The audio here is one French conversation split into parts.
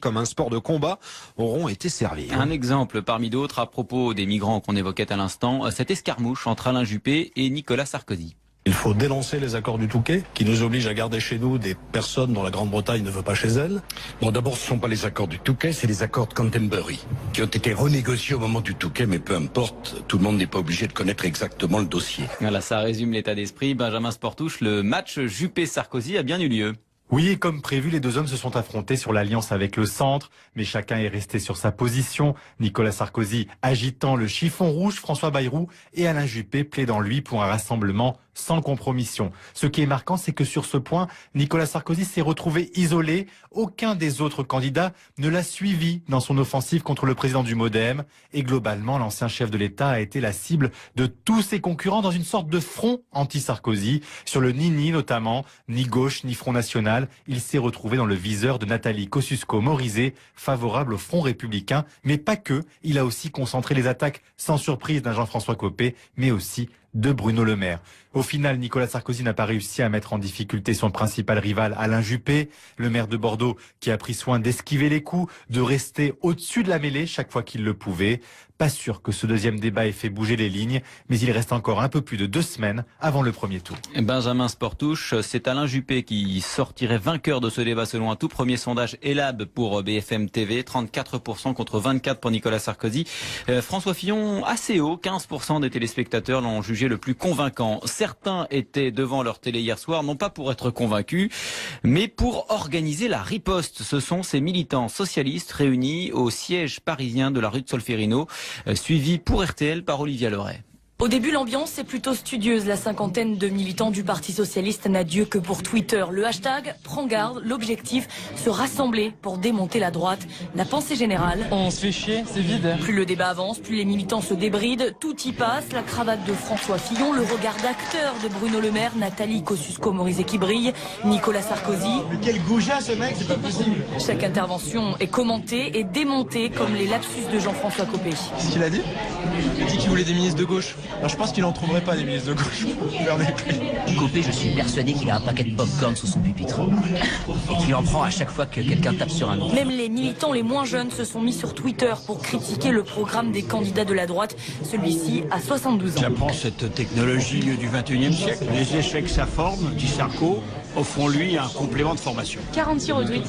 comme un sport de combat auront été servis. Un exemple parmi d'autres à propos des migrants qu'on évoquait à l'instant, cette escarmouche entre Alain Juppé et Nicolas Sarkozy. Il faut dénoncer les accords du Touquet qui nous obligent à garder chez nous des personnes dont la Grande-Bretagne ne veut pas chez elle. Bon, d'abord, ce ne sont pas les accords du Touquet, c'est les accords de Canterbury qui ont été renégociés au moment du Touquet, mais peu importe, tout le monde n'est pas obligé de connaître exactement le dossier. Voilà, ça résume l'état d'esprit. Benjamin Sportouche, le match Juppé-Sarkozy a bien eu lieu. Oui, comme prévu, les deux hommes se sont affrontés sur l'alliance avec le centre, mais chacun est resté sur sa position. Nicolas Sarkozy agitant le chiffon rouge, François Bayrou et Alain Juppé plaidant lui pour un rassemblement sans compromission. Ce qui est marquant, c'est que sur ce point, Nicolas Sarkozy s'est retrouvé isolé. Aucun des autres candidats ne l'a suivi dans son offensive contre le président du MoDem. Et globalement, l'ancien chef de l'État a été la cible de tous ses concurrents dans une sorte de front anti-Sarkozy. Sur le Nini notamment, ni gauche ni Front National, il s'est retrouvé dans le viseur de Nathalie Kosciusko-Morizet, favorable au Front républicain. Mais pas que, il a aussi concentré les attaques sans surprise d'un Jean-François Copé, mais aussi de Bruno Le Maire. Au final, Nicolas Sarkozy n'a pas réussi à mettre en difficulté son principal rival Alain Juppé, le maire de Bordeaux qui a pris soin d'esquiver les coups, de rester au-dessus de la mêlée chaque fois qu'il le pouvait. Pas sûr que ce deuxième débat ait fait bouger les lignes, mais il reste encore un peu plus de 2 semaines avant le premier tour. Benjamin Sportouche, c'est Alain Juppé qui sortirait vainqueur de ce débat selon un tout premier sondage Elab pour BFM TV, 34% contre 24% pour Nicolas Sarkozy. François Fillon, assez haut, 15% des téléspectateurs l'ont jugé le plus convaincant. Certains étaient devant leur télé hier soir, non pas pour être convaincus, mais pour organiser la riposte. Ce sont ces militants socialistes réunis au siège parisien de la rue de Solferino, suivis pour RTL par Olivia Loret. Au début, l'ambiance est plutôt studieuse. La cinquantaine de militants du Parti Socialiste n'a Dieu que pour Twitter. Le hashtag prend garde, l'objectif, se rassembler pour démonter la droite. La pensée générale. On se fait chier, c'est vide. Plus le débat avance, plus les militants se débrident. Tout y passe. La cravate de François Fillon, le regard d'acteur de Bruno Le Maire, Nathalie Kosciusko-Morizet qui brille, Nicolas Sarkozy. Mais quel goujat ce mec, c'est pas possible. Chaque intervention est commentée et démontée comme les lapsus de Jean-François Copé. Qu'est-ce qu'il a dit? Il a dit qu'il voulait des ministres de gauche. Alors je pense qu'il n'en trouverait pas des ministres de gauche. Copé, je suis persuadé qu'il a un paquet de popcorn sous son pupitre. Et qu'il en prend à chaque fois que quelqu'un tape sur un autre. Même les militants les moins jeunes se sont mis sur Twitter pour critiquer le programme des candidats de la droite. Celui-ci a 72 ans. J'apprends cette technologie du 21e siècle. Les échecs s'afforment, dit Sarko. Offrons-lui un complément de formation. 46 retweets.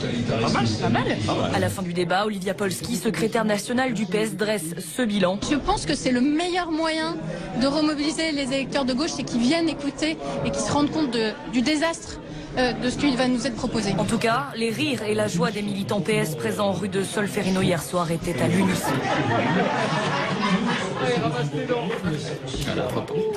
Pas mal. À la fin du débat, Olivia Polski, secrétaire nationale du PS, dresse ce bilan. Je pense que c'est le meilleur moyen de remobiliser les électeurs de gauche, c'est qu'ils viennent écouter et qu'ils se rendent compte du désastre de ce qui va nous être proposé. En tout cas, les rires et la joie des militants PS présents rue de Solferino hier soir étaient à l'unisson. Voilà,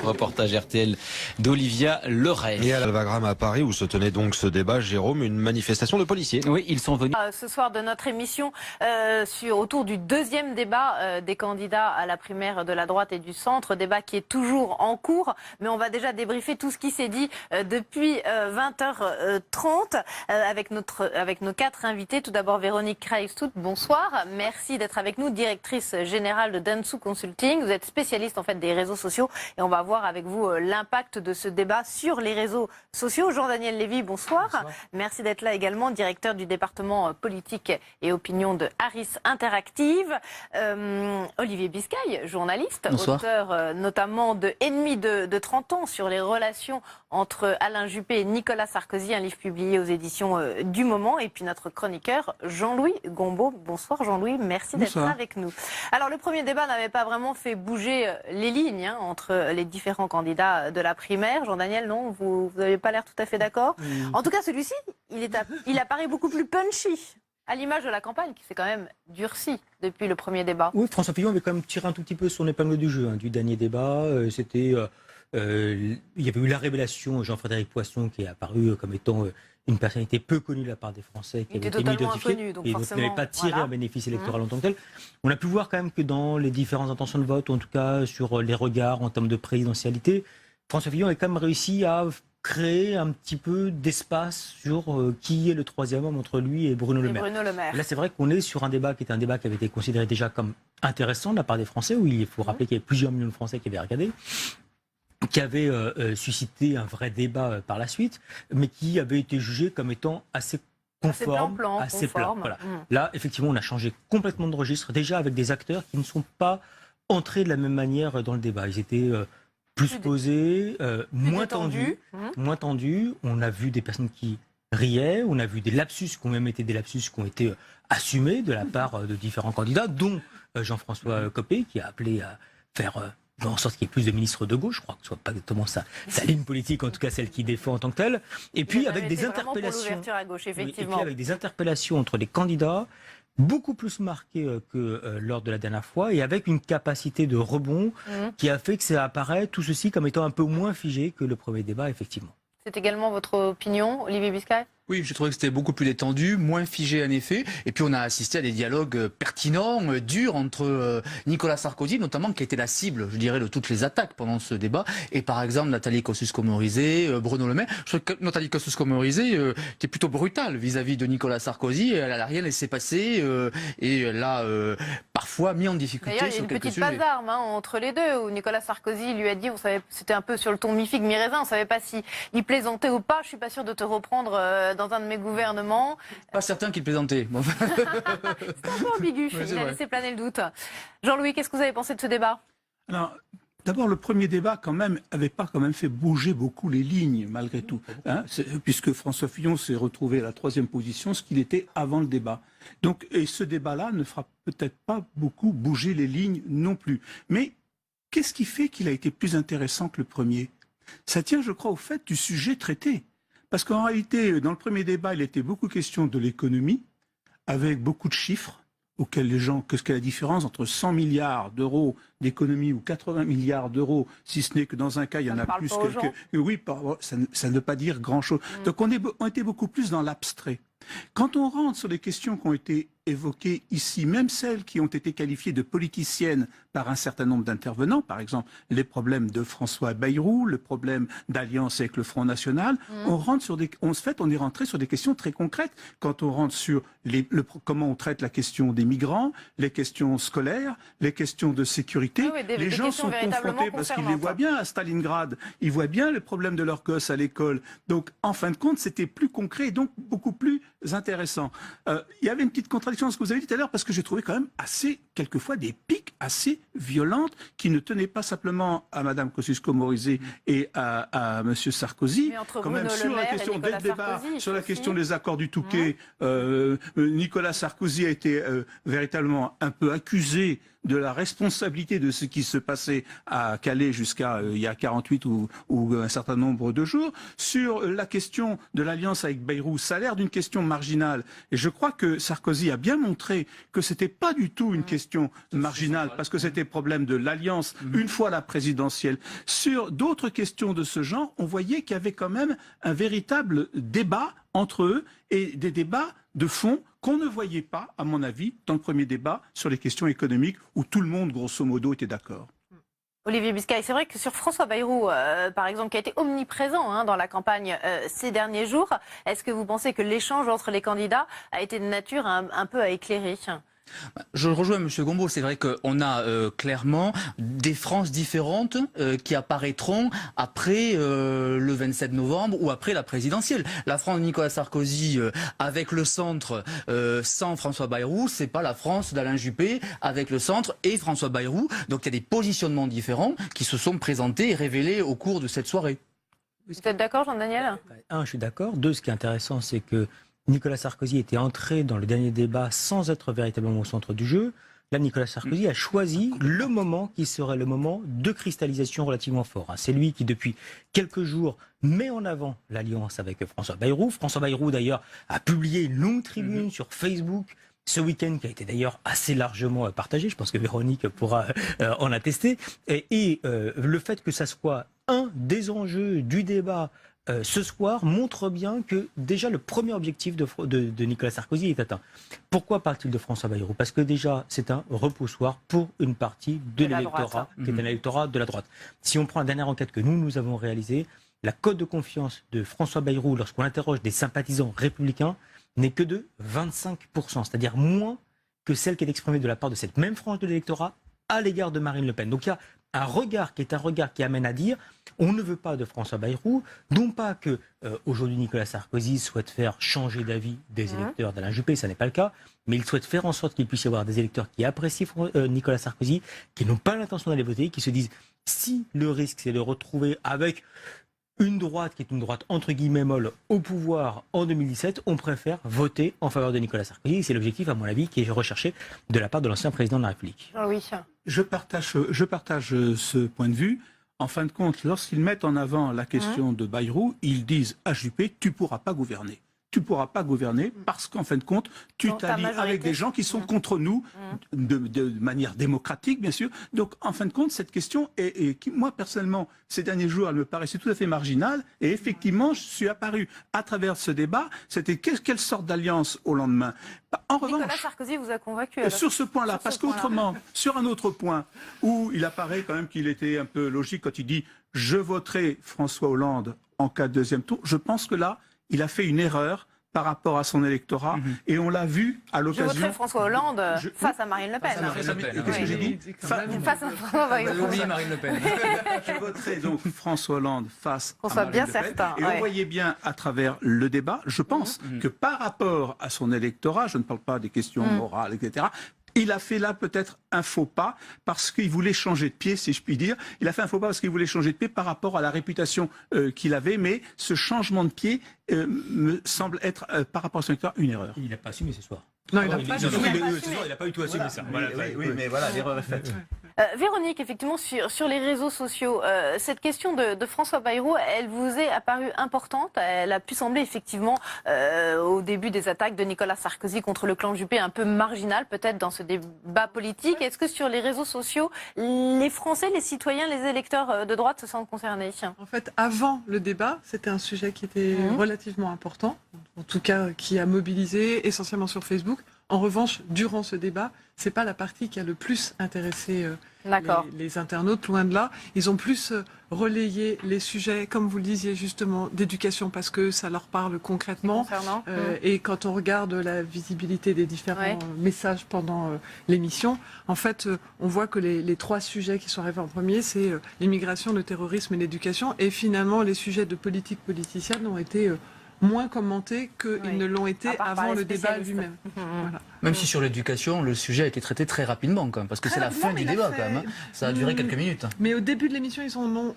reportage RTL d'Olivia Loret. Et à l'Alvagram à Paris où se tenait donc ce débat, Jérôme, une manifestation de policiers. Oui, ils sont venus. Ce soir de notre émission autour du deuxième débat des candidats à la primaire de la droite et du centre, débat qui est toujours en cours, mais on va déjà débriefer tout ce qui s'est dit depuis 20h30 avec nos 4 invités. Tout d'abord Véronique Kreistout, bonsoir, merci d'être avec nous, directrice générale de Dentsu Consulting. Vous êtes spécialiste en fait des réseaux sociaux et on va voir avec vous l'impact de ce débat sur les réseaux sociaux. Jean-Daniel Lévy, bonsoir. Bonsoir. Merci d'être là également, directeur du département politique et opinion de Harris Interactive. Olivier Biscay, journaliste, bonsoir. Auteur notamment de Ennemis de 30 ans sur les relations entre Alain Juppé et Nicolas Sarkozy, un livre publié aux éditions du Moment. Et puis notre chroniqueur Jean-Louis Gombaud. Bonsoir Jean-Louis, merci d'être là avec nous. Alors le premier débat n'avait pas vraiment fait bouger les lignes entre les différents candidats de la primaire. Jean-Daniel, non, vous n'avez pas l'air tout à fait d'accord. En tout cas, celui-ci, il apparaît beaucoup plus punchy, à l'image de la campagne qui s'est quand même durcie depuis le premier débat. Oui, François Fillon avait quand même tiré un tout petit peu son épingle du jeu du dernier débat. Il y avait eu la révélation Jean-Frédéric Poisson qui est apparu comme étant une personnalité peu connue de la part des Français, qui avait été identifiée et donc n'avait pas tiré un bénéfice électoral en tant que tel. On a pu voir quand même que dans les différentes intentions de vote, ou en tout cas sur les regards en termes de présidentialité, François Fillon a quand même réussi à créer un petit peu d'espace sur qui est le troisième homme entre lui et Bruno Le Maire. Là, c'est vrai qu'on est sur un débat qui était un débat qui avait été considéré déjà comme intéressant de la part des Français, où il faut rappeler qu'il y avait plusieurs millions de Français qui avaient regardé, qui avait suscité un vrai débat par la suite, mais qui avait été jugé comme étant assez conforme, assez plat. Voilà. Là, effectivement, on a changé complètement de registre, déjà avec des acteurs qui ne sont pas entrés de la même manière dans le débat. Ils étaient plus posés, moins tendus. On a vu des personnes qui riaient, on a vu des lapsus qui ont même été des lapsus qui ont été assumés de la part de différents candidats, dont Jean-François Copé, qui a appelé à faire en sorte qu'il y ait plus de ministres de gauche. Je crois que ce soit pas exactement sa ligne politique, en tout cas celle qu'il défend en tant que telle. Et puis avec des interpellations, à gauche, effectivement. et puis avec des interpellations entre les candidats beaucoup plus marquées que lors de la dernière fois, et avec une capacité de rebond qui a fait que ça apparaît tout ceci comme étant un peu moins figé que le premier débat, effectivement. C'est également votre opinion, Olivier Biscay? Oui, j'ai trouvé que c'était beaucoup plus détendu, moins figé en effet. Et puis on a assisté à des dialogues pertinents, durs entre Nicolas Sarkozy, notamment, qui a été la cible, je dirais, de toutes les attaques pendant ce débat. Et par exemple, Nathalie Kosciusko-Morizet, Bruno Le Maire. Je trouve que Nathalie Kosciusko-Morizet était plutôt brutale vis-à-vis de Nicolas Sarkozy. Elle n'a rien laissé passer et elle l'a parfois mis en difficulté. D'ailleurs, il y a une petite passe d'armes entre les deux, où Nicolas Sarkozy lui a dit, on savait, c'était un peu sur le ton mi-figue, mi-raisin, on ne savait pas s'il plaisantait ou pas. Je ne suis pas sûre de te reprendre dans un de mes gouvernements. Pas certain qu'il plaisantait. C'est un peu ambigu, il a laissé planer le doute. Jean-Louis, qu'est-ce que vous avez pensé de ce débat? Alors, d'abord, le premier débat, avait pas fait bouger beaucoup les lignes, malgré tout. Puisque François Fillon s'est retrouvé à la 3e position, ce qu'il était avant le débat. Donc, et ce débat-là ne fera peut-être pas beaucoup bouger les lignes non plus. Mais qu'est-ce qui fait qu'il a été plus intéressant que le premier? Ça tient, je crois, au fait du sujet traité. Parce qu'en réalité, dans le premier débat, il était beaucoup question de l'économie, avec beaucoup de chiffres, auxquels les gens, qu'est-ce qu'est la différence entre 100 milliards d'euros d'économie ou 80 milliards d'euros, si ce n'est que dans un cas, il y en a plus quelques... Oui, ça ne veut pas dire grand-chose. Donc on était beaucoup plus dans l'abstrait. Quand on rentre sur les questions qui ont été évoquées ici, même celles qui ont été qualifiées de politiciennes par un certain nombre d'intervenants, par exemple les problèmes de François Bayrou, le problème d'alliance avec le Front National, on est rentré sur des questions très concrètes. Quand on rentre sur comment on traite la question des migrants, les questions scolaires, les questions de sécurité, les gens sont confrontés parce qu'ils les voient bien à Stalingrad, ils voient bien les problèmes de leurs gosses à l'école. Donc en fin de compte, c'était plus concret et donc beaucoup plus intéressant. Il y avait une petite contradiction dans ce que vous avez dit tout à l'heure, parce que j'ai trouvé quand même quelquefois des piques assez violentes qui ne tenaient pas simplement à Mme Kosciusko-Morizet et à M. Sarkozy. Quand même sur la question dès le débat, sur la question des accords du Touquet, Nicolas Sarkozy a été véritablement un peu accusé de la responsabilité de ce qui se passait à Calais jusqu'à il y a 48 ou un certain nombre de jours. Sur la question de l'alliance avec Bayrou, ça a l'air d'une question marginale. Et je crois que Sarkozy a bien montré que c'était pas du tout une question marginale, parce que c'était problème de l'alliance une fois la présidentielle. Sur d'autres questions de ce genre, on voyait qu'il y avait quand même un véritable débat entre eux et des débats de fond qu'on ne voyait pas, à mon avis, dans le premier débat sur les questions économiques où tout le monde, grosso modo, était d'accord. Olivier Biscay, c'est vrai que sur François Bayrou, par exemple, qui a été omniprésent dans la campagne ces derniers jours, est-ce que vous pensez que l'échange entre les candidats a été de nature un peu à éclairer ? Je rejoins M. Gombault, c'est vrai qu'on a clairement des Frances différentes qui apparaîtront après le 27 novembre ou après la présidentielle. La France de Nicolas Sarkozy avec le centre sans François Bayrou, c'est pas la France d'Alain Juppé avec le centre et François Bayrou. Donc il y a des positionnements différents qui se sont présentés et révélés au cours de cette soirée. Vous êtes d'accord, Jean-Daniel ? Un, je suis d'accord. Deux, ce qui est intéressant, c'est que Nicolas Sarkozy était entré dans le dernier débat sans être véritablement au centre du jeu. Là, Nicolas Sarkozy a choisi le moment qui serait le moment de cristallisation relativement fort. C'est lui qui, depuis quelques jours, met en avant l'alliance avec François Bayrou. François Bayrou, d'ailleurs, a publié une longue tribune sur Facebook ce week-end, qui a été d'ailleurs assez largement partagée. Je pense que Véronique pourra en attester. Et le fait que ça soit un des enjeux du débat ce soir montre bien que déjà le premier objectif de Nicolas Sarkozy est atteint. Pourquoi parle-t-il de François Bayrou? Parce que déjà c'est un repoussoir pour une partie de l'électorat, qui est un électorat de la droite. Si on prend la dernière enquête que nous avons réalisée, la cote de confiance de François Bayrou lorsqu'on interroge des sympathisants républicains n'est que de 25%, c'est-à-dire moins que celle qui est exprimée de la part de cette même frange de l'électorat à l'égard de Marine Le Pen. Donc il y a un regard qui amène à dire on ne veut pas de François Bayrou, non pas que aujourd'hui Nicolas Sarkozy souhaite faire changer d'avis des électeurs d'Alain Juppé, ça n'est pas le cas, mais il souhaite faire en sorte qu'il puisse y avoir des électeurs qui apprécient Nicolas Sarkozy, qui n'ont pas l'intention d'aller voter, qui se disent si le risque c'est de retrouver avec une droite qui est une droite entre guillemets molle au pouvoir en 2017, on préfère voter en faveur de Nicolas Sarkozy. C'est l'objectif, à mon avis, qui est recherché de la part de l'ancien président de la République. Jean-Louis. Je partage ce point de vue. En fin de compte, lorsqu'ils mettent en avant la question de Bayrou, ils disent à Juppé, tu ne pourras pas gouverner. Tu ne pourras pas gouverner parce qu'en fin de compte, tu t'allies avec des gens qui sont contre nous, de manière démocratique, bien sûr. Donc, en fin de compte, cette question, moi, personnellement, ces derniers jours, elle me paraissait tout à fait marginale. Et effectivement, je suis apparu à travers ce débat. C'était quelle sorte d'alliance au lendemain. En revanche, Nicolas Sarkozy vous a convaincu alors, sur ce point-là, parce qu'autrement, sur un autre point, où il apparaît quand même qu'il était un peu logique quand il dit « je voterai François Hollande en cas de deuxième tour », je pense que là, il a fait une erreur par rapport à son électorat, et on l'a vu à l'occasion... Je voterai François Hollande face à Marine Le Pen. Qu'est-ce que j'ai dit face à François Bayrou. Marine Le Pen. Je voterai donc François Hollande face à Marine bien Le Pen. certain. Et on voyait bien à travers le débat, je pense que par rapport à son électorat, je ne parle pas des questions morales, etc., il a fait là peut-être un faux pas parce qu'il voulait changer de pied, si je puis dire. Il a fait un faux pas parce qu'il voulait changer de pied par rapport à la réputation qu'il avait, mais ce changement de pied me semble être, par rapport à son électorat, une erreur. Il n'a pas assumé ce soir. Non, il n'a pas assumé. Il n'a pas du tout assumé ça. Oui, mais voilà, l'erreur est faite. Véronique, effectivement, sur les réseaux sociaux, cette question de François Bayrou, elle vous est apparue importante. Elle a pu sembler effectivement, au début des attaques de Nicolas Sarkozy contre le clan Juppé, un peu marginale peut-être dans ce débat politique. Est-ce que sur les réseaux sociaux, les Français, les citoyens, les électeurs de droite se sentent concernés? En fait, avant le débat, c'était un sujet qui était relativement important, en tout cas qui a mobilisé essentiellement sur Facebook. En revanche, durant ce débat, c'est pas la partie qui a le plus intéressé les internautes, loin de là. Ils ont plus relayé les sujets, comme vous le disiez justement, d'éducation, parce que ça leur parle concrètement. Et quand on regarde la visibilité des différents messages pendant l'émission, en fait, on voit que les trois sujets qui sont arrivés en premier, c'est l'immigration, le terrorisme et l'éducation. Et finalement, les sujets de politique politicienne ont été moins commentés qu'ils ne l'ont été avant le débat lui-même. Voilà. Même si sur l'éducation, le sujet a été traité très rapidement, quand même, parce que c'est la fin du débat, quand même. Ça a duré quelques minutes. Mais au début de l'émission, ils en ont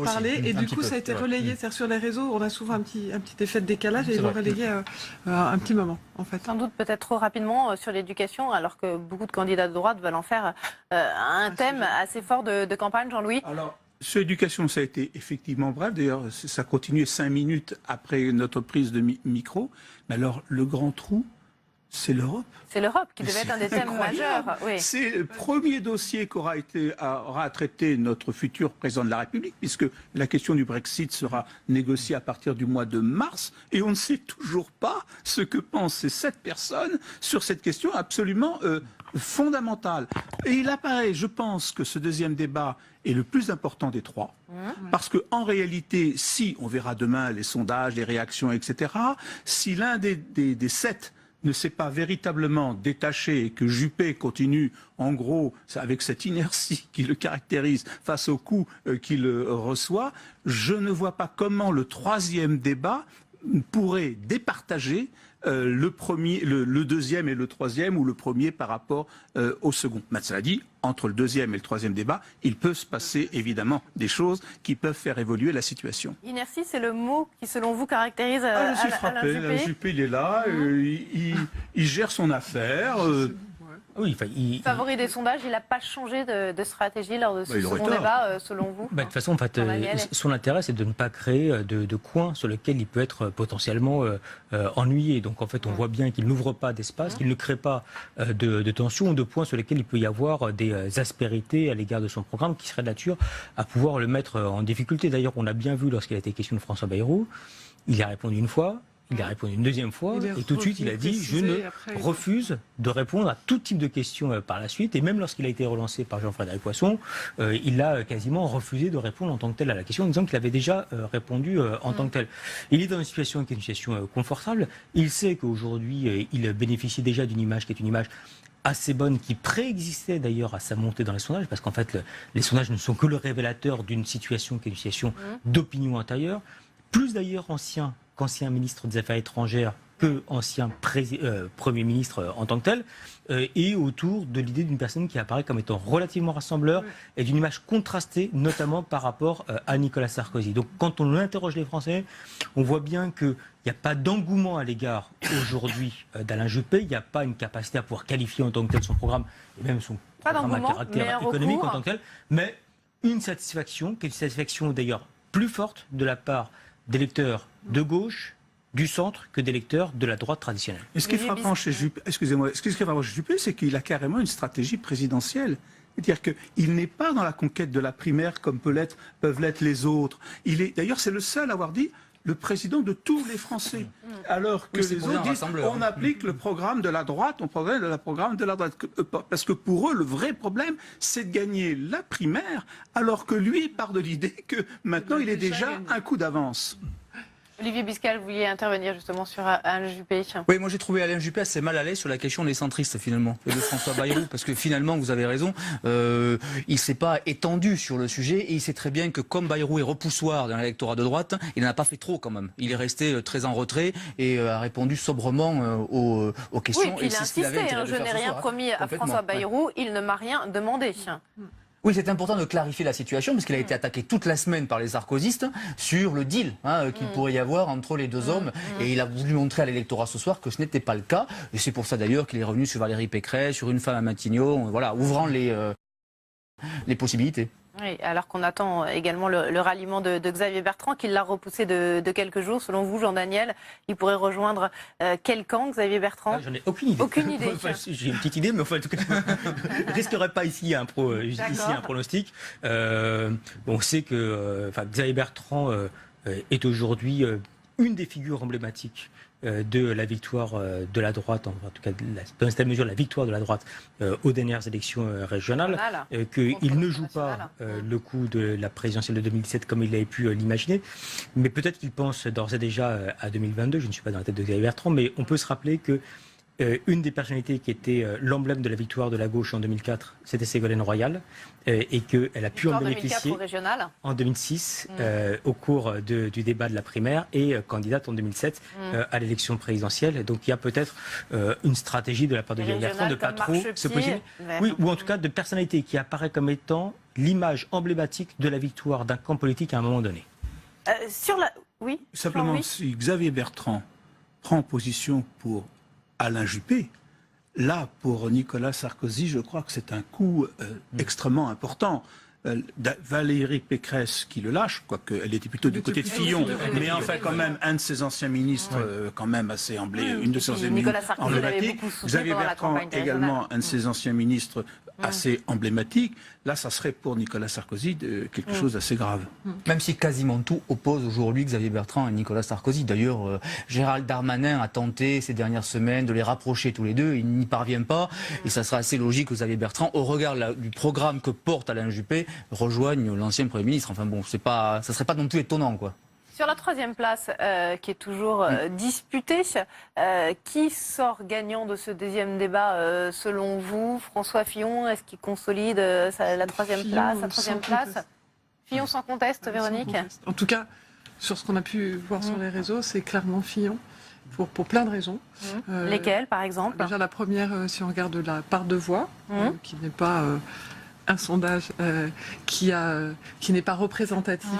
parlé, et du coup, ça a été relayé. C'est-à-dire sur les réseaux, on a souvent un petit effet de décalage, et ils l'ont relayé un petit moment, en fait. Sans doute peut-être trop rapidement sur l'éducation, alors que beaucoup de candidats de droite veulent en faire un thème assez fort de campagne, Jean-Louis. Sur l'éducation, ça a été effectivement bref. D'ailleurs, ça continuait 5 minutes après notre prise de micro. Mais alors, le grand trou, c'est l'Europe. C'est l'Europe qui devait être un des thèmes majeurs. Oui. C'est le premier dossier qu'aura à traiter notre futur président de la République, puisque la question du Brexit sera négociée à partir du mois de mars. Et on ne sait toujours pas ce que pensent ces 7 personnes sur cette question absolument fondamentale. Et il apparaît, je pense, que ce deuxième débat est le plus important des 3. Parce qu'en réalité, si, on verra demain les sondages, les réactions, etc., si l'un des 7 ne s'est pas véritablement détaché et que Juppé continue, en gros, avec cette inertie qui le caractérise face aux coups qu'il reçoit, je ne vois pas comment le 3e débat pourrait départager le deuxième et le 3e, ou le premier par rapport au second. Mais cela dit, entre le 2e et le 3e débat, il peut se passer évidemment des choses qui peuvent faire évoluer la situation. Inertie, c'est le mot qui, selon vous, caractérise je suis frappé. Alain Juppé, il est là, il gère son affaire. Oui, favori des sondages, il n'a pas changé de stratégie lors de ce second débat, selon vous? De toute façon, en fait, son intérêt, c'est de ne pas créer de coins sur lesquels il peut être potentiellement ennuyé. Donc, en fait, on voit bien qu'il n'ouvre pas d'espace, qu'il ne crée pas de tensions ou de points sur lesquels il peut y avoir des aspérités à l'égard de son programme qui seraient de nature à pouvoir le mettre en difficulté. D'ailleurs, on a bien vu lorsqu'il a été question de François Bayrou, il a répondu une fois. Il a répondu une deuxième fois et tout de suite il a dit je ne refuse de répondre à tout type de questions par la suite, et même lorsqu'il a été relancé par Jean-Frédéric Poisson, il a quasiment refusé de répondre en tant que tel à la question en disant qu'il avait déjà répondu en tant que tel. Il est dans une situation qui est une situation confortable, il sait qu'aujourd'hui il bénéficie déjà d'une image qui est une image assez bonne, qui préexistait d'ailleurs à sa montée dans les sondages, parce qu'en fait, les sondages ne sont que le révélateur d'une situation qui est une situation d'opinion intérieure. Plus d'ailleurs qu'ancien ministre des Affaires étrangères, que ancien Premier ministre en tant que tel, et autour de l'idée d'une personne qui apparaît comme étant relativement rassembleur et d'une image contrastée, notamment par rapport à Nicolas Sarkozy. Donc quand on interroge les Français, on voit bien qu'il n'y a pas d'engouement à l'égard aujourd'hui d'Alain Juppé, il n'y a pas une capacité à pouvoir qualifier en tant que tel son programme, et même son programme à caractère économique en tant que tel, mais une satisfaction, qui est une satisfaction d'ailleurs plus forte de la part d'électeurs de gauche, du centre, que d'électeurs de la droite traditionnelle. Et ce qui est frappant chez Juppé, c'est qu'il a carrément une stratégie présidentielle. C'est-à-dire qu'il n'est pas dans la conquête de la primaire comme peuvent l'être les autres. D'ailleurs, c'est le seul à avoir dit le président de tous les Français. Alors que les autres disent on applique le programme de la droite, on programme le programme de la droite. Parce que pour eux, le vrai problème, c'est de gagner la primaire, alors que lui part de l'idée que maintenant il est déjà un coup d'avance. Olivier Biscal, vous vouliez intervenir justement sur Alain Juppé. Oui, moi j'ai trouvé Alain Juppé assez mal à l'aise sur la question des centristes finalement, et de François Bayrou, parce que finalement, vous avez raison, il ne s'est pas étendu sur le sujet, et il sait très bien que comme Bayrou est repoussoir dans l'électorat de droite, il n'en a pas fait trop quand même. Il est resté très en retrait et a répondu sobrement aux questions. Oui, et il a insisté, je n'ai rien promis à François Bayrou, il ne m'a rien demandé. Oui, c'est important de clarifier la situation, parce qu'il a été attaqué toute la semaine par les sarkozystes sur le deal qu'il pourrait y avoir entre les deux hommes. Et il a voulu montrer à l'électorat ce soir que ce n'était pas le cas. Et c'est pour ça d'ailleurs qu'il est revenu sur Valérie Pécresse, sur une femme à Matignon, voilà, ouvrant les possibilités. Oui, alors qu'on attend également le ralliement de Xavier Bertrand, qui l'a repoussé de quelques jours. Selon vous, Jean-Daniel, il pourrait rejoindre quel camp, Xavier Bertrand? J'en ai aucune idée. Aucune idée. J'ai une petite idée, mais enfin, en tout cas, je ne risquerai pas ici un pronostic. On sait que Xavier Bertrand est aujourd'hui une des figures emblématiques de la victoire de la droite, en tout cas dans une certaine mesure la victoire de la droite aux dernières élections régionales, qu'il ne joue pas le coup de la présidentielle de 2017 comme il avait pu l'imaginer, mais peut-être qu'il pense d'ores et déjà à 2022, je ne suis pas dans la tête de Xavier Bertrand, mais on peut se rappeler que une des personnalités qui était l'emblème de la victoire de la gauche en 2004, c'était Ségolène Royal, et qu'elle a pu en bénéficier en 2006 au cours du débat de la primaire, et candidate en 2007 à l'élection présidentielle. Donc il y a peut-être une stratégie de la part de Xavier Bertrand de ne pas trop se positionner, ou en tout cas de personnalité qui apparaît comme étant l'image emblématique de la victoire d'un camp politique à un moment donné. Oui. Simplement, si Xavier Bertrand prend position pour Alain Juppé, là, pour Nicolas Sarkozy, je crois que c'est un coup extrêmement important. Valérie Pécresse qui le lâche, quoique elle était plutôt du côté de Fillon, mais enfin quand même un de ses anciens ministres, quand même assez une de ses anciennes ministres emblématiques. Xavier Bertrand également un de ses anciens ministres assez emblématique. Là, ça serait pour Nicolas Sarkozy quelque chose d'assez grave. Même si quasiment tout oppose aujourd'hui Xavier Bertrand et Nicolas Sarkozy. D'ailleurs, Gérald Darmanin a tenté ces dernières semaines de les rapprocher tous les deux. Il n'y parvient pas. Et ça sera assez logique que Xavier Bertrand, au regard du programme que porte Alain Juppé, rejoigne l'ancien Premier ministre. Enfin bon, ça serait pas non plus étonnant, quoi. Sur la troisième place, qui est toujours disputée, qui sort gagnant de ce deuxième débat selon vous? François Fillon, est-ce qu'il consolide la troisième place? Fillon sans conteste, Véronique? En tout cas, sur ce qu'on a pu voir sur les réseaux, c'est clairement Fillon. Pour plein de raisons. Lesquelles, par exemple? Déjà, la première, si on regarde la part de voix, qui n'est pas un sondage qui n'est pas représentatif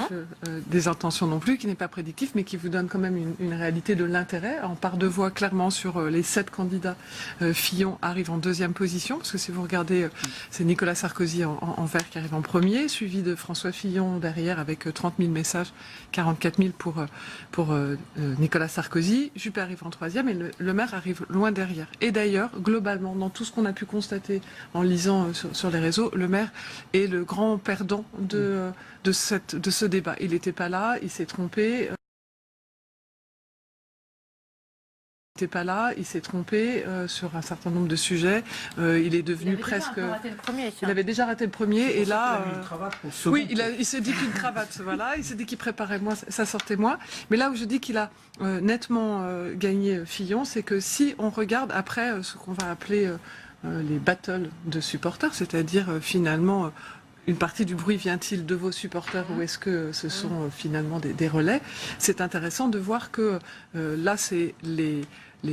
des intentions non plus, qui n'est pas prédictif, mais qui vous donne quand même une réalité de l'intérêt. En part de voix, clairement, sur les 7 candidats, Fillon arrive en deuxième position, parce que si vous regardez, c'est Nicolas Sarkozy en vert qui arrive en premier, suivi de François Fillon derrière avec 30 000 messages, 44 000 pour Nicolas Sarkozy. Juppé arrive en troisième et le maire arrive loin derrière. Et d'ailleurs, globalement, dans tout ce qu'on a pu constater en lisant sur les réseaux, le maire est le grand perdant de ce débat. Il n'était pas là, il s'est trompé. n'était pas là, il s'est trompé sur un certain nombre de sujets. Il est devenu presque. Il avait déjà raté le premier et là. Oui, il s'est dit qu'une cravate, voilà. Il s'est dit qu'il préparait moins, ça sortait moins. Mais là où je dis qu'il a nettement gagné Fillon, c'est que si on regarde après ce qu'on va appeler les battles de supporters, c'est-à-dire finalement. Une partie du bruit vient-il de vos supporters ou est-ce que ce sont finalement des relais? C'est intéressant de voir que là, c'est les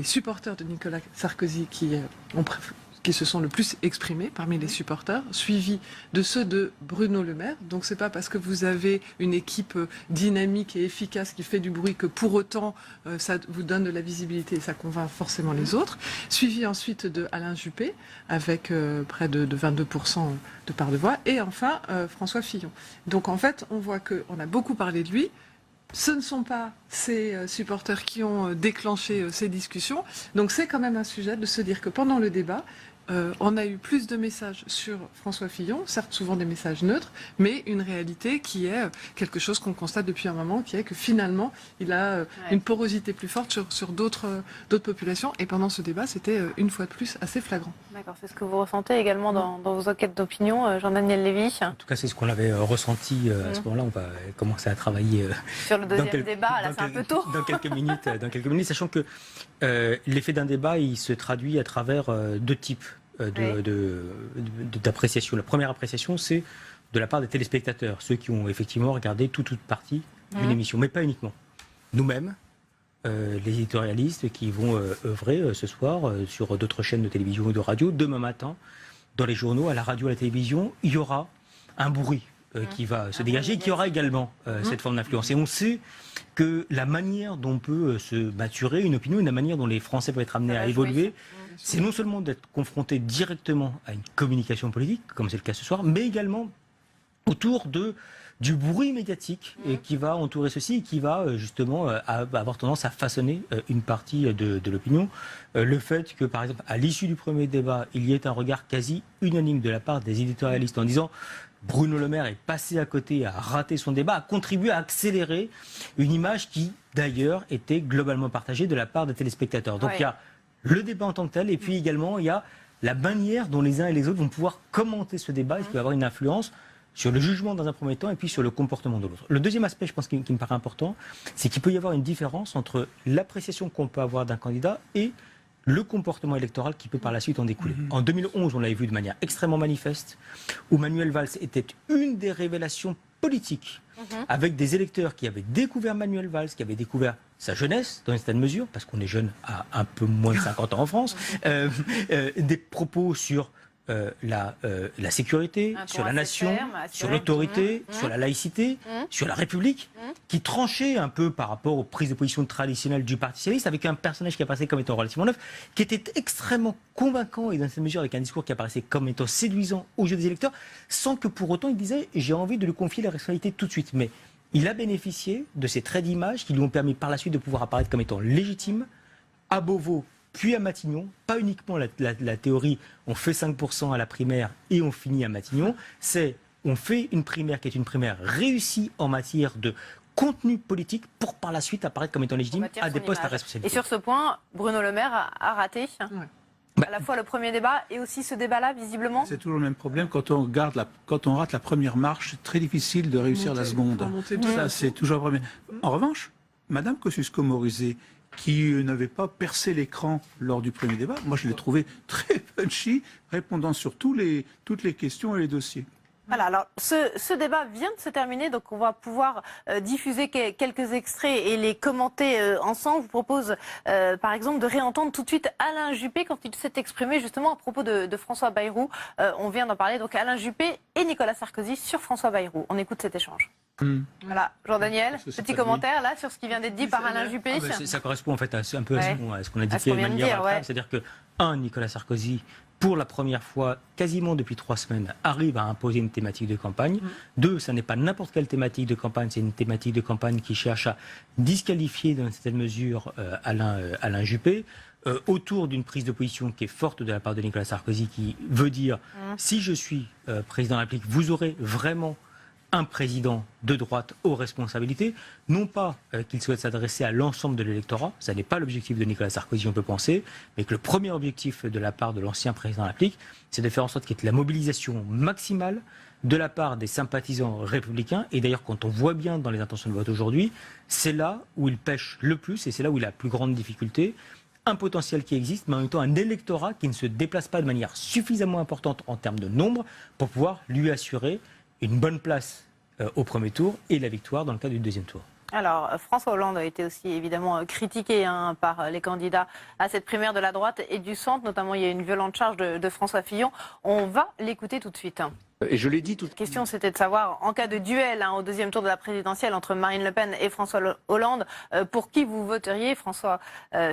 supporters de Nicolas Sarkozy qui se sont le plus exprimés parmi les supporters, suivis de ceux de Bruno Le Maire. Donc c'est pas parce que vous avez une équipe dynamique et efficace qui fait du bruit que pour autant ça vous donne de la visibilité et ça convainc forcément les autres. Suivi ensuite de Alain Juppé avec près de 22% de part de voix et enfin François Fillon. Donc en fait on voit qu'on a beaucoup parlé de lui. Ce ne sont pas ces supporters qui ont déclenché ces discussions. Donc c'est quand même un sujet de se dire que pendant le débat, on a eu plus de messages sur François Fillon, certes souvent des messages neutres, mais une réalité qui est quelque chose qu'on constate depuis un moment, qui est que finalement, il a une porosité plus forte sur d'autres populations. Et pendant ce débat, c'était une fois de plus assez flagrant. D'accord, c'est ce que vous ressentez également dans vos enquêtes d'opinion, Jean-Daniel Lévy. En tout cas, c'est ce qu'on avait ressenti à ce moment-là. On va commencer à travailler sur le deuxième débat. Là, c'est un peu tôt. Dans quelques minutes, sachant que l'effet d'un débat, il se traduit à travers deux types d'appréciation. La première appréciation, c'est de la part des téléspectateurs, ceux qui ont effectivement regardé toute partie d'une émission, mais pas uniquement. Nous-mêmes, les éditorialistes qui vont œuvrer ce soir sur d'autres chaînes de télévision ou de radio, demain matin, dans les journaux, à la radio, à la télévision, il y aura un bruit qui va se dégager et qui aura également cette forme d'influence. Et on sait que la manière dont peut se maturer une opinion, et la manière dont les Français peuvent être amenés à évoluer, c'est non seulement d'être confrontés directement à une communication politique, comme c'est le cas ce soir, mais également autour du bruit médiatique qui va entourer ceci et qui va justement avoir tendance à façonner une partie de l'opinion. Le fait que, par exemple, à l'issue du premier débat, il y ait un regard quasi unanime de la part des éditorialistes en disant Bruno Le Maire est passé à côté, a raté son débat, a contribué à accélérer une image qui, d'ailleurs, était globalement partagée de la part des téléspectateurs. Donc il y a le débat en tant que tel, et puis également il y a la manière dont les uns et les autres vont pouvoir commenter ce débat, et ce qui va avoir une influence sur le jugement dans un premier temps et puis sur le comportement de l'autre. Le deuxième aspect, je pense, qui me paraît important, c'est qu'il peut y avoir une différence entre l'appréciation qu'on peut avoir d'un candidat et le comportement électoral qui peut par la suite en découler. En 2011, on l'avait vu de manière extrêmement manifeste, où Manuel Valls était une des révélations politiques, avec des électeurs qui avaient découvert Manuel Valls, qui avaient découvert sa jeunesse, dans une certaine mesure, parce qu'on est jeune à un peu moins de 50 ans en France, des propos sur la sécurité, sur la nation, sur l'autorité, sur la laïcité, sur la République, qui tranchait un peu par rapport aux prises de position traditionnelles du Parti socialiste, avec un personnage qui apparaissait comme étant relativement neuf, qui était extrêmement convaincant et dans cette mesure avec un discours qui apparaissait comme étant séduisant aux yeux des électeurs, sans que pour autant il disait « j'ai envie de lui confier la responsabilité tout de suite ». Mais il a bénéficié de ces traits d'image qui lui ont permis par la suite de pouvoir apparaître comme étant légitime à Beauvau, puis à Matignon, pas uniquement la théorie on fait 5% à la primaire et on finit à Matignon, c'est on fait une primaire qui est une primaire réussie en matière de contenu politique pour par la suite apparaître comme étant légitime à des postes à responsabilité. Et sur ce point, Bruno Le Maire a raté à la fois le premier débat et aussi ce débat-là, visiblement. C'est toujours le même problème. Quand on rate la première marche, c'est très difficile de réussir la seconde. Ça, c'est toujours le problème. En revanche, Madame Kosciusko-Morizet, qui n'avait pas percé l'écran lors du premier débat, moi je l'ai trouvé très punchy, répondant sur toutes les questions et les dossiers. Voilà, alors ce débat vient de se terminer, donc on va pouvoir diffuser quelques extraits et les commenter ensemble. Je vous propose par exemple de réentendre tout de suite Alain Juppé quand il s'est exprimé justement à propos de François Bayrou. On vient d'en parler, donc Alain Juppé et Nicolas Sarkozy sur François Bayrou. On écoute cet échange. Voilà, Jean-Daniel, petit commentaire là sur ce qui vient d'être dit par Alain Juppé. Ça correspond en fait un peu à ce qu'on a dit de manière c'est-à-dire que Nicolas Sarkozy, pour la première fois, quasiment depuis 3 semaines, arrive à imposer une thématique de campagne. 2, ça n'est pas n'importe quelle thématique de campagne, c'est une thématique de campagne qui cherche à disqualifier dans une certaine mesure Alain Juppé, autour d'une prise de position qui est forte de la part de Nicolas Sarkozy, qui veut dire si je suis président de la République, vous aurez vraiment un président de droite aux responsabilités, non pas qu'il souhaite s'adresser à l'ensemble de l'électorat, ça n'est pas l'objectif de Nicolas Sarkozy, on peut penser, mais que le premier objectif de la part de l'ancien président de la République, c'est de faire en sorte qu'il y ait la mobilisation maximale de la part des sympathisants républicains. Et d'ailleurs, quand on voit bien dans les intentions de vote aujourd'hui, c'est là où il pêche le plus et c'est là où il a la plus grande difficulté. Un potentiel qui existe, mais en même temps un électorat qui ne se déplace pas de manière suffisamment importante en termes de nombre pour pouvoir lui assurer une bonne place au premier tour et la victoire dans le cas du deuxième tour. Alors, François Hollande a été aussi évidemment critiqué par les candidats à cette primaire de la droite et du centre. Notamment, il y a une violente charge de François Fillon. On va l'écouter tout de suite. Et je l'ai dit tout. La question, c'était de savoir, en cas de duel au deuxième tour de la présidentielle entre Marine Le Pen et François Hollande, pour qui vous voteriez? François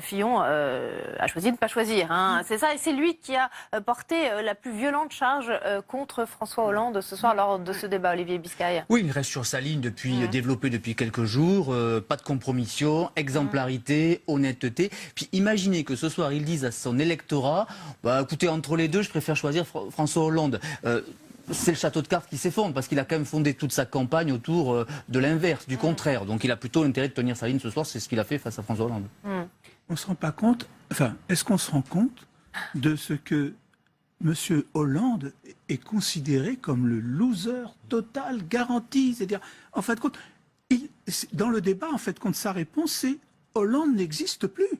Fillon a choisi de ne pas choisir. C'est ça, et c'est lui qui a porté la plus violente charge contre François Hollande ce soir lors de ce débat, Olivier Biscay. Oui, il reste sur sa ligne développée depuis quelques jours. Pas de compromission, exemplarité, honnêteté. Puis imaginez que ce soir, ils disent à son électorat, écoutez, entre les deux, je préfère choisir François Hollande. C'est le château de cartes qui s'effondre parce qu'il a quand même fondé toute sa campagne autour de l'inverse, du contraire. Donc il a plutôt intérêt de tenir sa ligne ce soir, c'est ce qu'il a fait face à François Hollande. On se rend pas compte, est-ce qu'on se rend compte de ce que M. Hollande est considéré comme le loser total garanti? C'est-à-dire, en fait, dans le débat, en fait, contre sa réponse, c'est Hollande n'existe plus.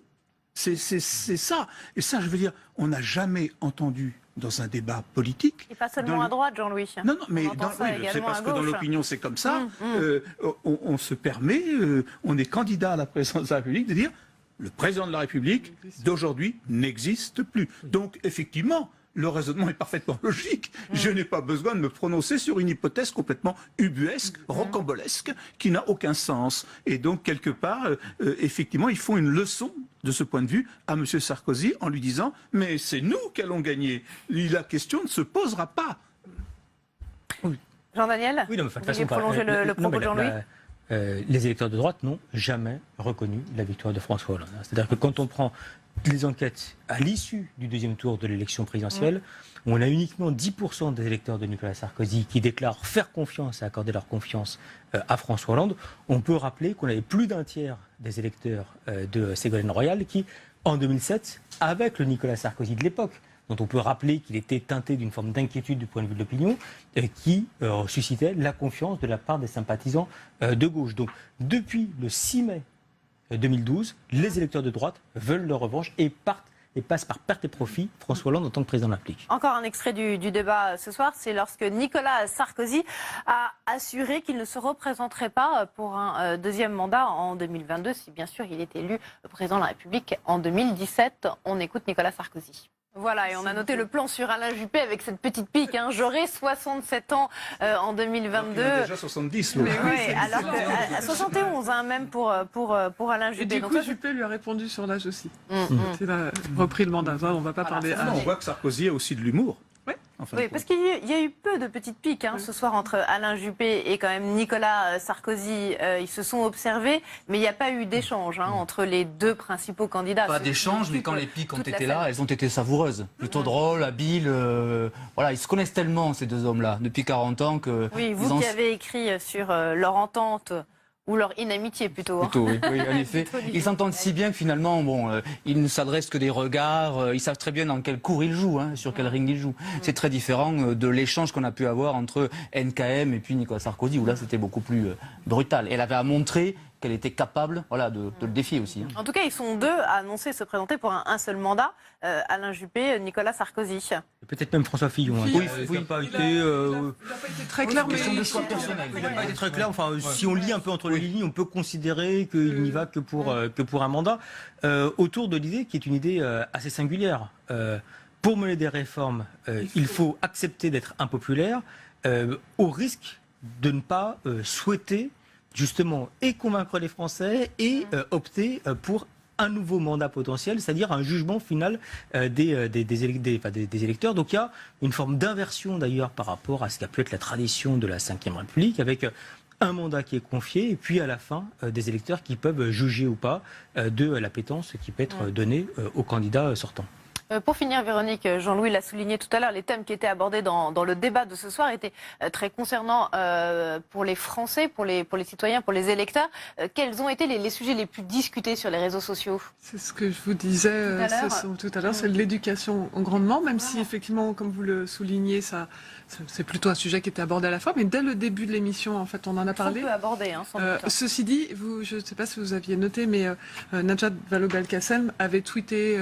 C'est ça. Et ça, je veux dire, on n'a jamais entendu dans un débat politique. Et pas seulement à droite, Jean-Louis. Non, mais c'est parce que dans l'opinion c'est comme ça. On se permet, on est candidat à la présidence de la République, de dire le président de la République d'aujourd'hui n'existe plus. Donc effectivement, le raisonnement est parfaitement logique. Je n'ai pas besoin de me prononcer sur une hypothèse complètement ubuesque, rocambolesque, qui n'a aucun sens. Et donc, quelque part, effectivement, ils font une leçon de ce point de vue à M. Sarkozy en lui disant « Mais c'est nous qui allons gagner. La question ne se posera pas. » Jean-Daniel, oui, non, vous vouliez prolonger le propos de Jean-Louis. Les électeurs de droite n'ont jamais reconnu la victoire de François Hollande. C'est-à-dire que quand on prend les enquêtes à l'issue du deuxième tour de l'élection présidentielle, on a uniquement 10% des électeurs de Nicolas Sarkozy qui déclarent faire confiance et accorder leur confiance à François Hollande. On peut rappeler qu'on avait plus d'un tiers des électeurs de Ségolène Royal qui, en 2007, avec le Nicolas Sarkozy de l'époque, dont on peut rappeler qu'il était teinté d'une forme d'inquiétude du point de vue de l'opinion, qui suscitait la confiance de la part des sympathisants de gauche. Donc, depuis le 6 mai 2012, les électeurs de droite veulent leur revanche et passent par perte et profit François Hollande en tant que président de la République. Encore un extrait du débat ce soir, c'est lorsque Nicolas Sarkozy a assuré qu'il ne se représenterait pas pour un deuxième mandat en 2022, si bien sûr il est élu président de la République en 2017. On écoute Nicolas Sarkozy. Voilà, et on a noté le plan sur Alain Juppé avec cette petite pique. J'aurai 67 ans en 2022. Il a déjà 70, oui, alors que 71 même pour Alain Juppé. Et du coup, Juppé lui a répondu sur l'âge aussi. Il a repris le mandat. On ne va pas parler. On voit que Sarkozy a aussi de l'humour. Oui, parce qu'il y a eu peu de petites piques ce soir entre Alain Juppé et quand même Nicolas Sarkozy. Ils se sont observés, mais il n'y a pas eu d'échange entre les deux principaux candidats. Pas d'échange, mais quand les piques ont été là, elles ont été savoureuses. Plutôt drôles, habiles. Voilà, ils se connaissent tellement, ces deux hommes-là, depuis 40 ans que... Oui, vous qui avez écrit sur leur entente... Ou leur inamitié plutôt. Plutôt, oui, en effet. Ils s'entendent si bien que finalement, ils ne s'adressent que des regards. Ils savent très bien dans quel cours ils jouent, sur quel ring ils jouent. C'est très différent de l'échange qu'on a pu avoir entre NKM et puis Nicolas Sarkozy, où là c'était beaucoup plus brutal. Elle avait à montrer qu'elle était capable de le défier aussi. En tout cas, ils sont deux à annoncer se présenter pour un seul mandat. Alain Juppé, Nicolas Sarkozy. Peut-être même François Fillon. Oui, il n'a pas été très clair, mais... question de choix personnel. Il n'a pas été très clair. Enfin, si on lit un peu entre les lignes, on peut considérer qu'il n'y va que pour un mandat. Autour de l'idée qui est une idée assez singulière. Pour mener des réformes, il faut accepter d'être impopulaire au risque de ne pas souhaiter justement et convaincre les Français et opter pour un nouveau mandat potentiel, c'est-à-dire un jugement final des électeurs. Donc il y a une forme d'inversion d'ailleurs par rapport à ce qu'a pu être la tradition de la Ve République, avec un mandat qui est confié et puis à la fin des électeurs qui peuvent juger ou pas de l'appétence qui peut être donnée aux candidats sortants. Pour finir, Véronique, Jean-Louis l'a souligné tout à l'heure, les thèmes qui étaient abordés dans le débat de ce soir étaient très concernants pour les Français, pour les citoyens, pour les électeurs. Quels ont été les sujets les plus discutés sur les réseaux sociaux? C'est ce que je vous disais tout à l'heure, c'est l'éducation grandement, même si effectivement, comme vous le soulignez, c'est plutôt un sujet qui était abordé à la fois, mais dès le début de l'émission, en fait, on en a parlé. On peut aborder, sans doute. Ceci dit, je ne sais pas si vous aviez noté, mais Najat Vallaud-Belkacem avait tweeté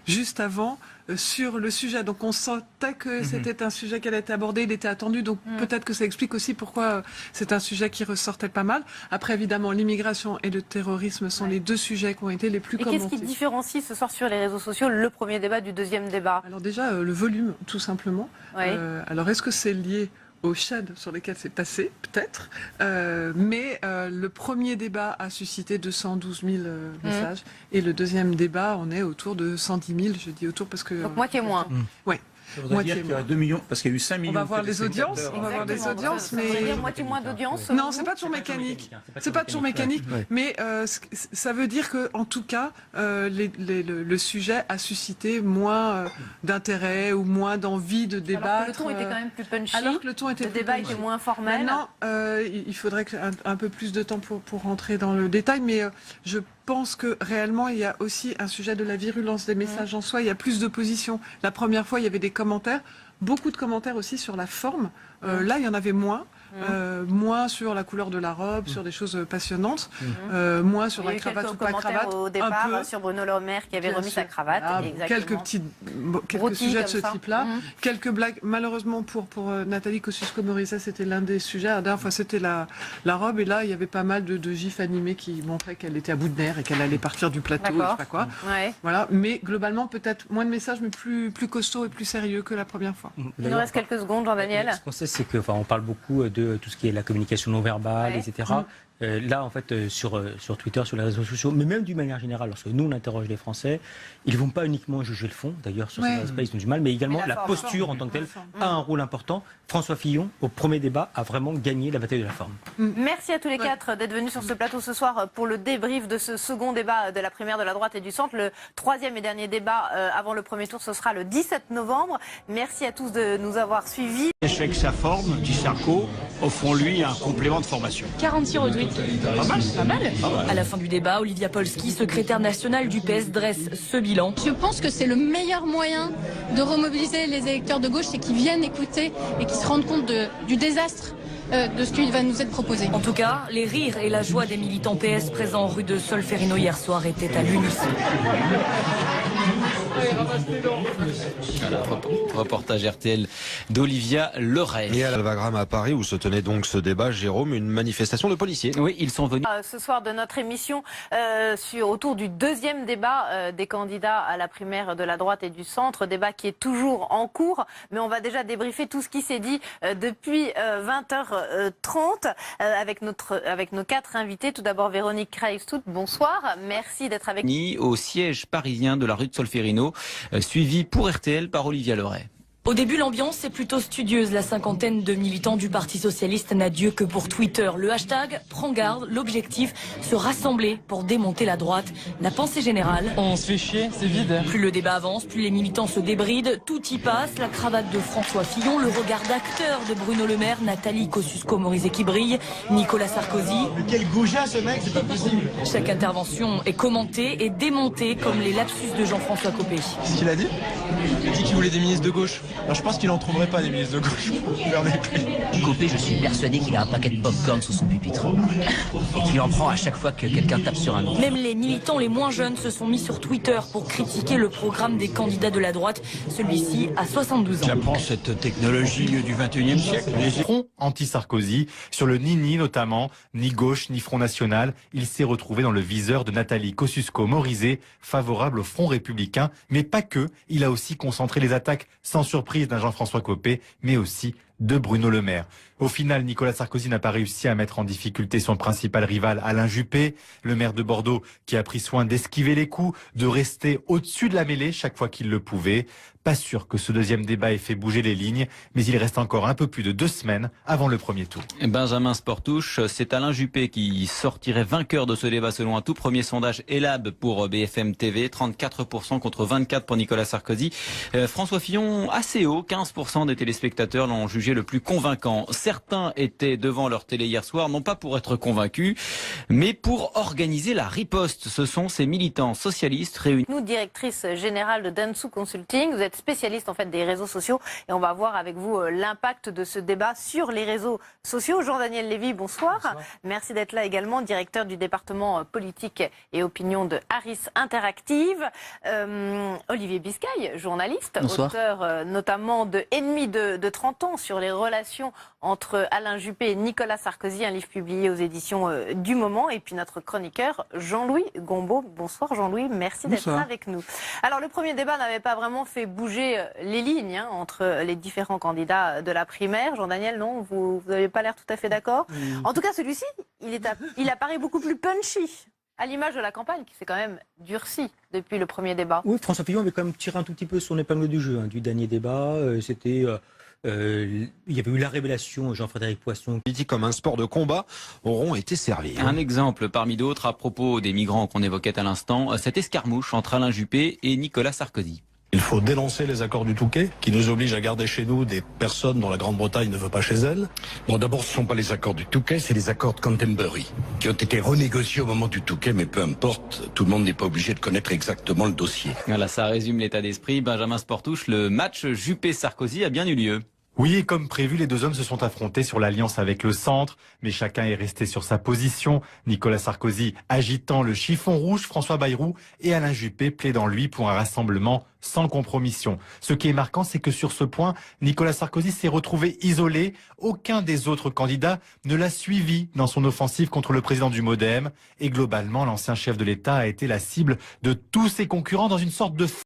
juste avant sur le sujet. Donc on sentait que c'était un sujet qui allait être abordé, il était attendu, donc peut-être que ça explique aussi pourquoi c'est un sujet qui ressortait pas mal. Après, évidemment, l'immigration et le terrorisme sont les deux sujets qui ont été les plus commentés. Et qu'est-ce qui différencie ce soir sur les réseaux sociaux le premier débat du deuxième débat? Alors déjà, le volume, tout simplement. Oui. Alors est-ce que c'est lié aux chaînes sur lesquelles c'est passé, peut-être. Mais le premier débat a suscité 212 000 messages. Et le deuxième débat, on est autour de 110 000. Je dis autour parce que... Donc moitié moins. Ouais. Ça voudrait dire qu'il y a 2 millions, parce qu'il y a eu 5 millions. On va voir les audiences. On va voir les audiences, mais... Ça veut dire moitié moins d'audience? Non, c'est pas toujours mécanique. C'est pas toujours mécanique. Mais ça veut dire que, en tout cas, le sujet a suscité moins d'intérêt ou moins d'envie de débattre. Alors que le ton était quand même plus punchy. Alors que le ton était le débat était moins formel. Maintenant, il faudrait un peu plus de temps pour rentrer dans le détail, mais je pense que réellement, il y a aussi un sujet de la virulence des messages en soi. Il y a plus d'opposition. La première fois, il y avait des commentaires, beaucoup de commentaires aussi sur la forme. Là, il y en avait moins. Moins sur la couleur de la robe, sur des choses passionnantes, moins sur la cravate ou pas cravate. Au départ, sur Bruno Le Maire qui avait remis sa cravate. Quelques sujets de ce type-là. Quelques blagues. Malheureusement pour Nathalie Kosciusko-Morizet, c'était l'un des sujets. La dernière fois, c'était la robe. Et là, il y avait pas mal de gifs animés qui montraient qu'elle était à bout de nerfs et qu'elle allait partir du plateau. Je sais pas quoi. Ouais. Voilà. Mais globalement, peut-être moins de messages, mais plus costaud et plus sérieux que la première fois. Il nous reste quelques secondes, Jean-Daniel. Ce qu'on sait, c'est que, on parle beaucoup de tout ce qui est la communication non verbale, etc. Là, en fait, sur Twitter, sur les réseaux sociaux, mais même d'une manière générale, lorsque nous, on interroge les Français, ils ne vont pas uniquement juger le fond, d'ailleurs, sur ces aspects, ils ont du mal, mais également la posture en tant que telle a un rôle important. François Fillon, au premier débat, a vraiment gagné la bataille de la forme. Merci à tous les quatre d'être venus sur ce plateau ce soir pour le débrief de ce second débat de la primaire de la droite et du centre. Le troisième et dernier débat avant le premier tour, ce sera le 17 novembre. Merci à tous de nous avoir suivis. Avec sa forme, dit Sarko, offrons-lui un complément de formation. 46 retweets. Pas mal. À la fin du débat, Olivia Polski, secrétaire nationale du PS, dresse ce bilan. Je pense que c'est le meilleur moyen de remobiliser les électeurs de gauche, c'est qu'ils viennent écouter et qu'ils se rendent compte du désastre de ce qui va nous être proposé. En tout cas, les rires et la joie des militants PS présents rue de Solferino hier soir étaient à l'unisson. Voilà, reportage RTL d'Olivia Leray. Et à l'Alvagram à Paris, où se tenait donc ce débat, Jérôme, une manifestation de policiers. Oui, ils sont venus. Ce soir de notre émission, autour du deuxième débat des candidats à la primaire de la droite et du centre, débat qui est toujours en cours, mais on va déjà débriefer tout ce qui s'est dit depuis 20h30 avec nos quatre invités. Tout d'abord Véronique Kreistout, bonsoir, merci d'être avec nous. Au siège parisien de la rue de Solferino, suivi pour RTL par Olivia Leray. Au début, l'ambiance est plutôt studieuse. La cinquantaine de militants du Parti socialiste n'a Dieu que pour Twitter. Le hashtag prend garde, l'objectif, se rassembler pour démonter la droite. La pensée générale. On se fait chier, c'est vide. Plus le débat avance, plus les militants se débrident. Tout y passe. La cravate de François Fillon, le regard d'acteur de Bruno Le Maire, Nathalie Kosciusko-Morizet qui brille, Nicolas Sarkozy. Mais quel goujat ce mec, c'est pas possible. Chaque intervention est commentée et démontée comme les lapsus de Jean-François Copé. Qu'est-ce qu'il a dit? Il a dit qu'il voulait des ministres de gauche. Alors je pense qu'il n'en trouverait pas des ministres de gauche. Copé, je suis persuadé qu'il a un paquet de popcorn sous son pupitre. Et qu'il en prend à chaque fois que quelqu'un tape sur un autre. Même les militants les moins jeunes se sont mis sur Twitter pour critiquer le programme des candidats de la droite. Celui-ci a 72 ans. Qui apprend cette technologie du 21e siècle. Front anti-Sarkozy, sur le ni notamment, ni gauche ni Front National, il s'est retrouvé dans le viseur de Nathalie Kosciusko-Morizet, favorable au Front républicain, mais pas que, il a aussi concentré les attaques sans surprise d'un Jean-François Copé, mais aussi de Bruno Le Maire. Au final, Nicolas Sarkozy n'a pas réussi à mettre en difficulté son principal rival Alain Juppé, le maire de Bordeaux qui a pris soin d'esquiver les coups, de rester au-dessus de la mêlée chaque fois qu'il le pouvait. Pas sûr que ce deuxième débat ait fait bouger les lignes, mais il reste encore un peu plus de 2 semaines avant le premier tour. Benjamin Sportouche, c'est Alain Juppé qui sortirait vainqueur de ce débat selon un tout premier sondage ELAB pour BFM TV, 34% contre 24% pour Nicolas Sarkozy. François Fillon assez haut, 15% des téléspectateurs l'ont jugé le plus convaincant. Certains étaient devant leur télé hier soir, non pas pour être convaincus, mais pour organiser la riposte. Ce sont ces militants socialistes réunis. Nous, directrice générale de Dentsu Consulting, vous êtes spécialiste en fait des réseaux sociaux et on va voir avec vous l'impact de ce débat sur les réseaux sociaux. Jean-Daniel Lévy, bonsoir. Bonsoir. Merci d'être là également, directeur du département politique et opinion de Harris Interactive. Olivier Biscay, journaliste, bonsoir. Auteur notamment de Ennemis de 30 ans sur les relations entre Alain Juppé et Nicolas Sarkozy, un livre publié aux éditions du Moment. Et puis notre chroniqueur Jean-Louis Gombault. Bonsoir Jean-Louis, merci d'être là avec nous. Alors le premier débat n'avait pas vraiment fait bouger les lignes entre les différents candidats de la primaire. Jean-Daniel, non, vous n'avez pas l'air tout à fait d'accord. En tout cas, celui-ci, il apparaît beaucoup plus punchy, à l'image de la campagne qui s'est quand même durcie depuis le premier débat. Oui, François Fillon avait quand même tiré un tout petit peu son épingle du jeu du dernier débat. C'était... il y avait eu la révélation, Jean-Frédéric Poisson. Politique comme un sport de combat auront été servis. Un exemple parmi d'autres à propos des migrants qu'on évoquait à l'instant, cette escarmouche entre Alain Juppé et Nicolas Sarkozy. Il faut dénoncer les accords du Touquet qui nous obligent à garder chez nous des personnes dont la Grande-Bretagne ne veut pas chez elle. Bon, d'abord, ce ne sont pas les accords du Touquet, c'est les accords de Canterbury qui ont été renégociés au moment du Touquet, mais peu importe, tout le monde n'est pas obligé de connaître exactement le dossier. Voilà, ça résume l'état d'esprit. Benjamin Sportouche, le match Juppé-Sarkozy a bien eu lieu. Oui, et comme prévu, les deux hommes se sont affrontés sur l'alliance avec le centre, mais chacun est resté sur sa position. Nicolas Sarkozy agitant le chiffon rouge, François Bayrou et Alain Juppé plaidant lui pour un rassemblement sans compromission. Ce qui est marquant, c'est que sur ce point, Nicolas Sarkozy s'est retrouvé isolé. Aucun des autres candidats ne l'a suivi dans son offensive contre le président du MoDem. Et globalement, l'ancien chef de l'État a été la cible de tous ses concurrents dans une sorte de